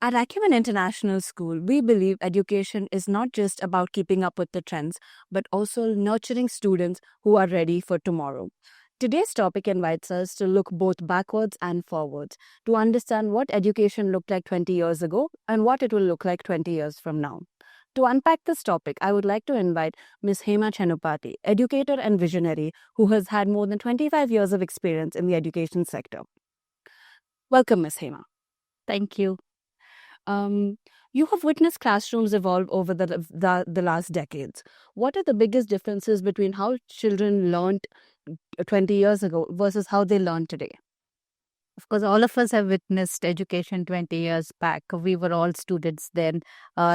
At Acumen International School, we believe education is not just about keeping up with the trends, but also nurturing students who are ready for tomorrow. Today's topic invites us to look both backwards and forwards to understand what education looked like 20 years ago and what it will look like 20 years from now. To unpack this topic, I would like to invite Ms. Hema Chenupati, educator and visionary who has had more than 25 years of experience in the education sector. Welcome, Ms. Hema. Thank you. You have witnessed classrooms evolve over the last decades. What are the biggest differences between how children learned 20 years ago versus how they learn today? Of course, all of us have witnessed education 20 years back. We were all students then.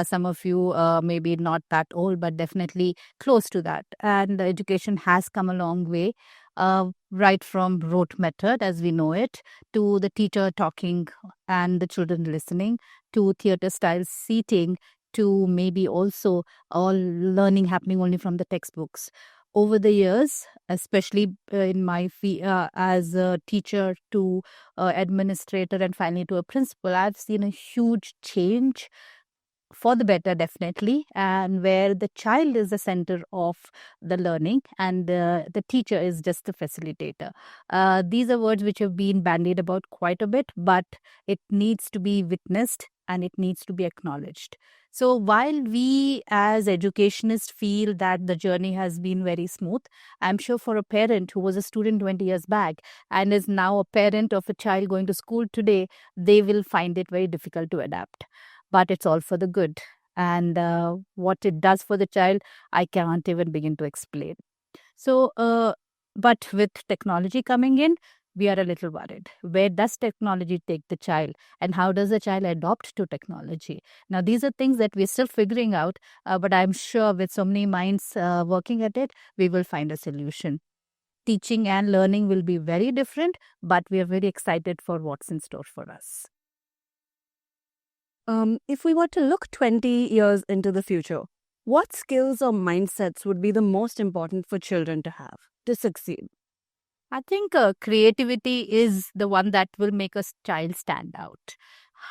Some of you maybe not that old, but definitely close to that. And education has come a long way, right from rote method as we know it, to the teacher talking and the children listening, to theater style seating, to maybe also all learning happening only from the textbooks. Over the years, especially in my as a teacher to administrator and finally to a principal, I've seen a huge change for the better, definitely, and where the child is the center of the learning and the teacher is just the facilitator. These are words which have been bandied about quite a bit, but it needs to be witnessed and it needs to be acknowledged. So while we as educationists feel that the journey has been very smooth, I'm sure for a parent who was a student 20 years back and is now a parent of a child going to school today, they will find it very difficult to adapt. But it's all for the good. And what it does for the child, I can't even begin to explain. So, but with technology coming in, we are a little worried. Where does technology take the child, and how does the child adopt to technology? Now, these are things that we're still figuring out, but I'm sure with so many minds working at it, we will find a solution. Teaching and learning will be very different, but we are very excited for what's in store for us. If we were to look 20 years into the future, what skills or mindsets would be the most important for children to have to succeed? I think creativity is the one that will make a child stand out.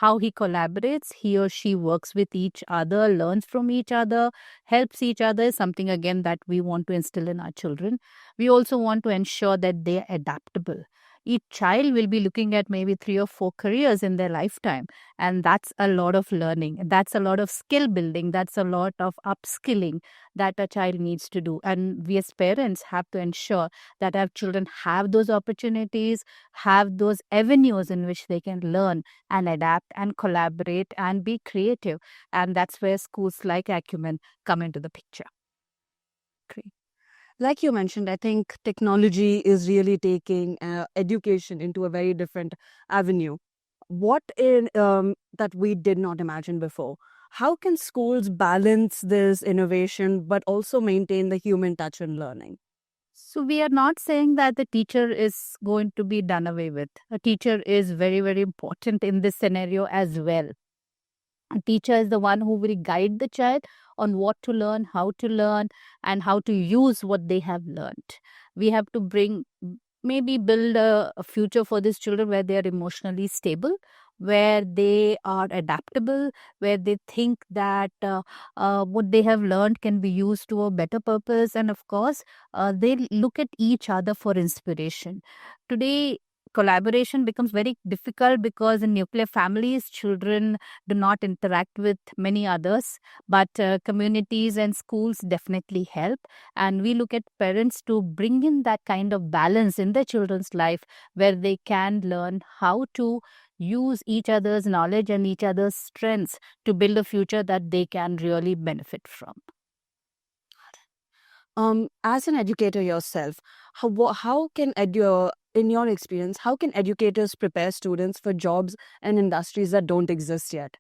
How he collaborates, he or she works with each other, learns from each other, helps each other is something again that we want to instill in our children. We also want to ensure that they are adaptable. Each child will be looking at maybe 3 or 4 careers in their lifetime, and that's a lot of learning. That's a lot of skill building. That's a lot of upskilling that a child needs to do. And we as parents have to ensure that our children have those opportunities, have those avenues in which they can learn and adapt and collaborate and be creative. And that's where schools like Acumen come into the picture. Great. Like you mentioned, I think technology is really taking education into a very different avenue. What in that we did not imagine before? How can schools balance this innovation but also maintain the human touch in learning? So, we are not saying that the teacher is going to be done away with. A teacher is very, very important in this scenario as well. A teacher is the one who will guide the child on what to learn, and how to use what they have learned. We have to maybe build a future for these children where they are emotionally stable, where they are adaptable, where they think that what they have learned can be used to a better purpose. And of course, they look at each other for inspiration. Today, collaboration becomes very difficult because in nuclear families, children do not interact with many others, but communities and schools definitely help. And we look at parents to bring in that kind of balance in their children's life where they can learn how to use each other's knowledge and each other's strengths to build a future that they can really benefit from. As an educator yourself, how can in your experience, how can educators prepare students for jobs and industries that don't exist yet?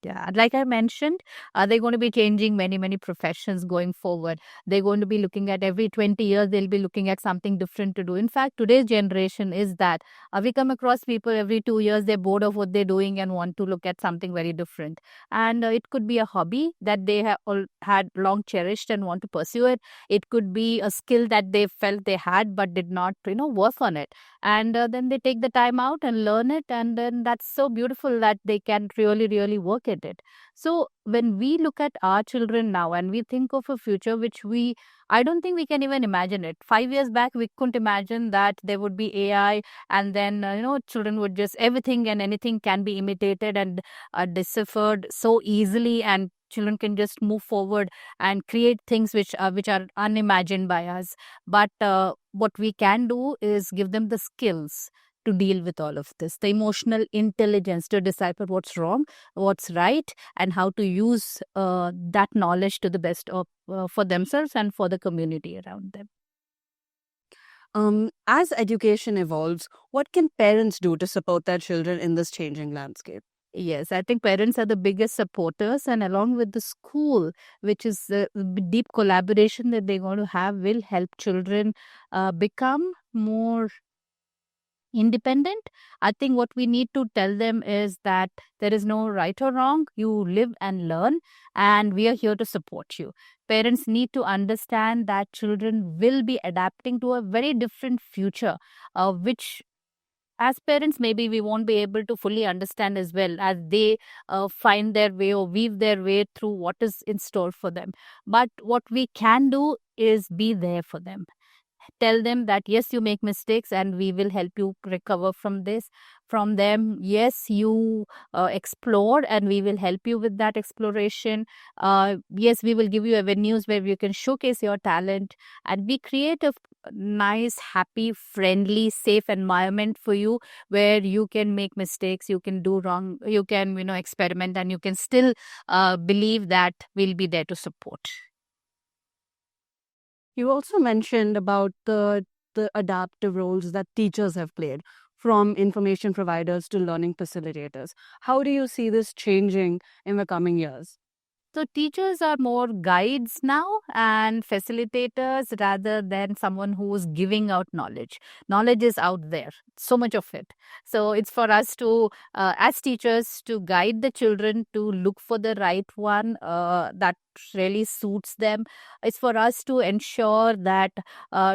Yeah, like I mentioned, they're going to be changing many, many professions going forward. They're going to be looking at every 20 years, they'll be looking at something different to do. In fact, today's generation is that we come across people every 2 years, they're bored of what they're doing and want to look at something very different. And it could be a hobby that they have had long cherished and want to pursue it. It could be a skill that they felt they had but did not, work on it. And then they take the time out and learn it. And then that's so beautiful that they can really, really work at it. So when we look at our children now and we think of a future which I don't think we can even imagine it. 5 years back, we couldn't imagine that there would be AI, and then, children would just, everything and anything can be imitated and deciphered so easily, and children can just move forward and create things which are unimagined by us. But what we can do is give them the skills to deal with all of this, the emotional intelligence to decipher what's wrong, what's right, and how to use that knowledge to the best of for themselves and for the community around them. As education evolves, what can parents do to support their children in this changing landscape? Yes, I think parents are the biggest supporters, and along with the school, which is the deep collaboration that they're going to have, will help children become more independent. I think what we need to tell them is that there is no right or wrong. You live and learn, and we are here to support you. Parents need to understand that children will be adapting to a very different future, which as parents maybe we won't be able to fully understand as well, as they find their way or weave their way through what is in store for them. But what we can do is be there for them, tell them that yes, you make mistakes and we will help you recover from this. From them, yes, you explore and we will help you with that exploration. Yes, we will give you avenues where you can showcase your talent, and we create a nice, happy, friendly, safe environment for you, where you can make mistakes, you can do wrong, you can, experiment, and you can still believe that we'll be there to support. You also mentioned about the adaptive roles that teachers have played, from information providers to learning facilitators. How do you see this changing in the coming years? So teachers are more guides now and facilitators rather than someone who is giving out knowledge. Knowledge is out there, so much of it. So it's for us to, as teachers, to guide the children to look for the right one that really suits them. It's for us to ensure that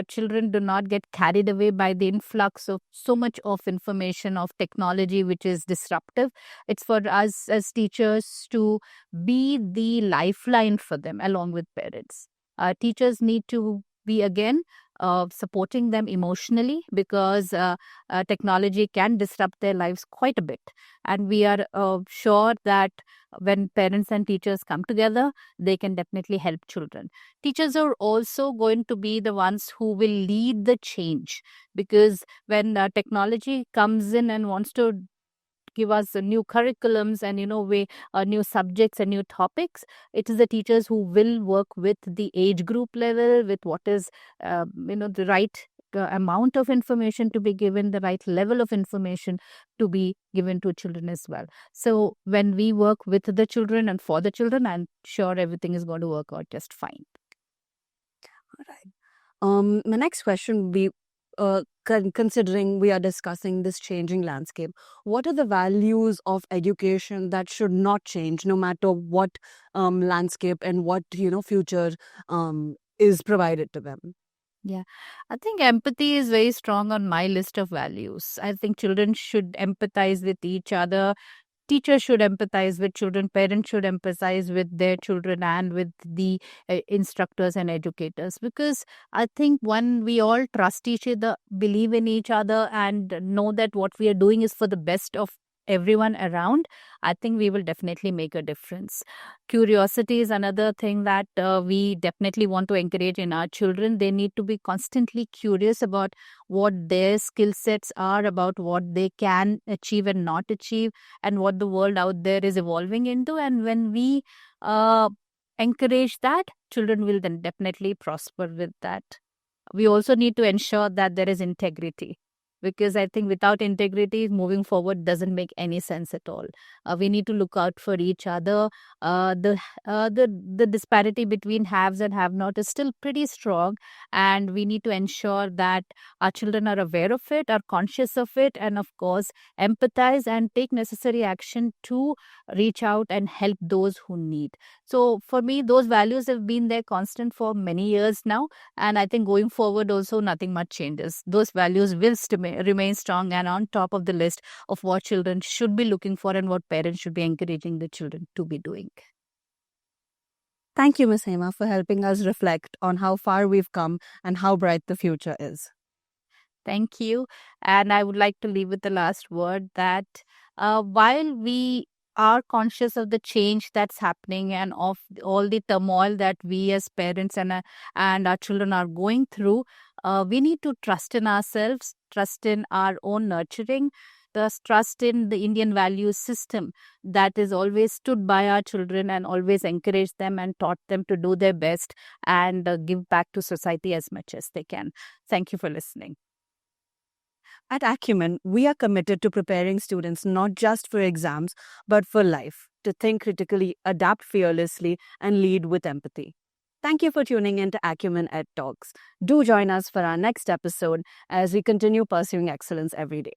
children do not get carried away by the influx of so much of information, of technology, which is disruptive. It's for us as teachers to be the lifeline for them along with parents. Teachers need to be again supporting them emotionally, because technology can disrupt their lives quite a bit. And we are sure that when parents and teachers come together, they can definitely help children. Teachers are also going to be the ones who will lead the change, because when technology comes in and wants to give us new curriculums and way new subjects and new topics, it is the teachers who will work with the age group level, with what is the right amount of information to be given, the right level of information to be given to children as well. So when we work with the children and for the children, I'm sure everything is going to work out just fine. All right. My next question would be, considering we are discussing this changing landscape, what are the values of education that should not change no matter what landscape and what future is provided to them? Yeah, I think empathy is very strong on my list of values. I think children should empathize with each other. Teachers should empathize with children, parents should empathize with their children and with the instructors and educators, because I think when we all trust each other, believe in each other, and know that what we are doing is for the best of everyone around, I think we will definitely make a difference. Curiosity is another thing that we definitely want to encourage in our children. They need to be constantly curious about what their skill sets are, about what they can achieve and not achieve, and what the world out there is evolving into. And when we uh, encourage that, children will then definitely prosper with that. We also need to ensure that there is integrity. because I think without integrity, moving forward doesn't make any sense at all. We need to look out for each other. The disparity between haves and have-not is still pretty strong, and we need to ensure that our children are aware of it, are conscious of it, and of course empathize and take necessary action to reach out and help those who need. So for me, those values have been there constant for many years now, and I think going forward also nothing much changes. Those values will remain strong and on top of the list of what children should be looking for and what parents should be encouraging the children to be doing. Thank you, Ms. Hema, for helping us reflect on how far we've come and how bright the future is. Thank you. And I would like to leave with the last word that while we are conscious of the change that's happening and of all the turmoil that we as parents and our children are going through, we need to trust in ourselves, trust in our own nurturing, thus trust in the Indian value system that is always stood by our children and always encouraged them and taught them to do their best and give back to society as much as they can. Thank you for listening. At Acumen, we are committed to preparing students not just for exams, but for life, to think critically, adapt fearlessly, and lead with empathy. Thank you for tuning in to Acumen Ed Talks. Do join us for our next episode as we continue pursuing excellence every day.